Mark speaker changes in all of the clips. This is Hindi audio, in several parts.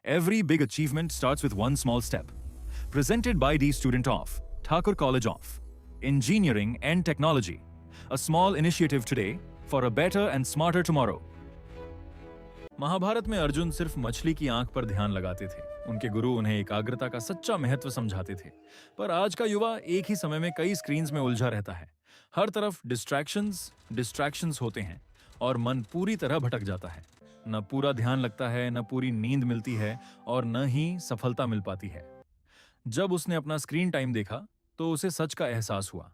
Speaker 1: Every big achievement starts with one small step. Presented by the student of Thakur College of Engineering and Technology. A small initiative today for a better and smarter tomorrow. Mahabharat में अर्जुन सिर्फ मछली की आंख पर ध्यान लगाते थे। उनके गुरु उन्हें एकाग्रता का सच्चा महत्व समझाते थे। पर आज का युवा एक ही समय में कई स्क्रीन्स में उलझा रहता है। हर तरफ डिस्ट्रैक्शंस होते हैं और मन पूरी तरह भटक जाता है। न पूरा ध्यान लगता है, न पूरी नींद मिलती है और न ही सफलता मिल पाती है। जब उसने अपना स्क्रीन टाइम देखा तो उसे सच का एहसास हुआ।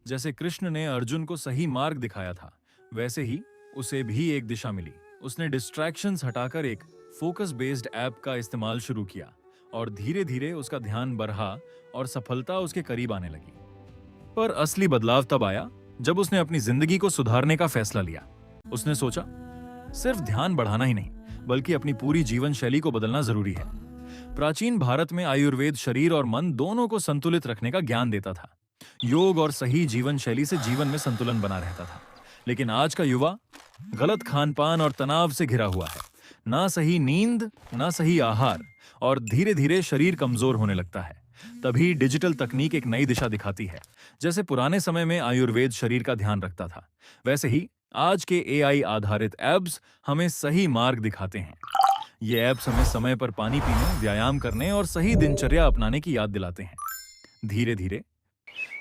Speaker 1: जैसे कृष्ण ने अर्जुन को सही मार्ग दिखाया था, वैसे ही उसे भी एक दिशा मिली। उसने डिस्ट्रैक्शंस हटाकर एक फोकस बेस्ड ऐप का इस्तेमाल शुरू किया और धीरे धीरे उसका ध्यान बढ़ा और सफलता उसके करीब आने लगी। पर असली बदलाव तब आया जब उसने अपनी जिंदगी को सुधारने का फैसला लिया। उसने सोचा, सिर्फ ध्यान बढ़ाना ही नहीं बल्कि अपनी पूरी जीवन शैली को बदलना जरूरी है। प्राचीन भारत में आयुर्वेद शरीर और मन दोनों को संतुलित रखने का ज्ञान देता था। योग और सही जीवन शैली से जीवन में संतुलन बना रहता था। लेकिन आज का युवा गलत खानपान और तनाव से घिरा हुआ है। ना सही नींद, ना सही आहार, और धीरे धीरे शरीर कमजोर होने लगता है। तभी डिजिटल तकनीक एक नई दिशा दिखाती है। जैसे पुराने समय में आयुर्वेद शरीर का ध्यान रखता था, वैसे ही आज के एआई आधारित ऐप्स हमें सही मार्ग दिखाते हैं। ये ऐप्स हमें समय पर पानी पीने, व्यायाम करने और सही दिनचर्या अपनाने की याद दिलाते हैं। धीरे धीरे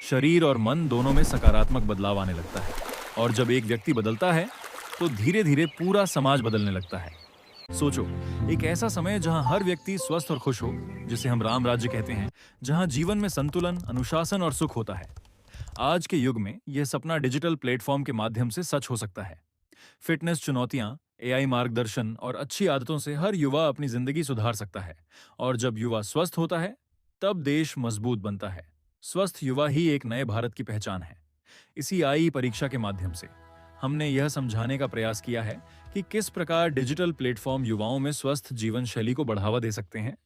Speaker 1: शरीर और मन दोनों में सकारात्मक बदलाव आने लगता है, और जब एक व्यक्ति बदलता है तो धीरे धीरे पूरा समाज बदलने लगता है। सोचो, एक ऐसा समय जहां हर व्यक्ति स्वस्थ और खुश हो, जिसे हम राम राज्य कहते हैं, जहां जीवन में संतुलन, अनुशासन और सुख होता है। आज के युग में यह सपना डिजिटल प्लेटफॉर्म के माध्यम से सच हो सकता है। फिटनेस चुनौतियां, एआई मार्गदर्शन और अच्छी आदतों से हर युवा अपनी जिंदगी सुधार सकता है। और जब युवा स्वस्थ होता है तब देश मजबूत बनता है। स्वस्थ युवा ही एक नए भारत की पहचान है। इसी आई परीक्षा के माध्यम से हमने यह समझाने का प्रयास किया है कि किस प्रकार डिजिटल प्लेटफॉर्म युवाओं में स्वस्थ जीवन शैली को बढ़ावा दे सकते हैं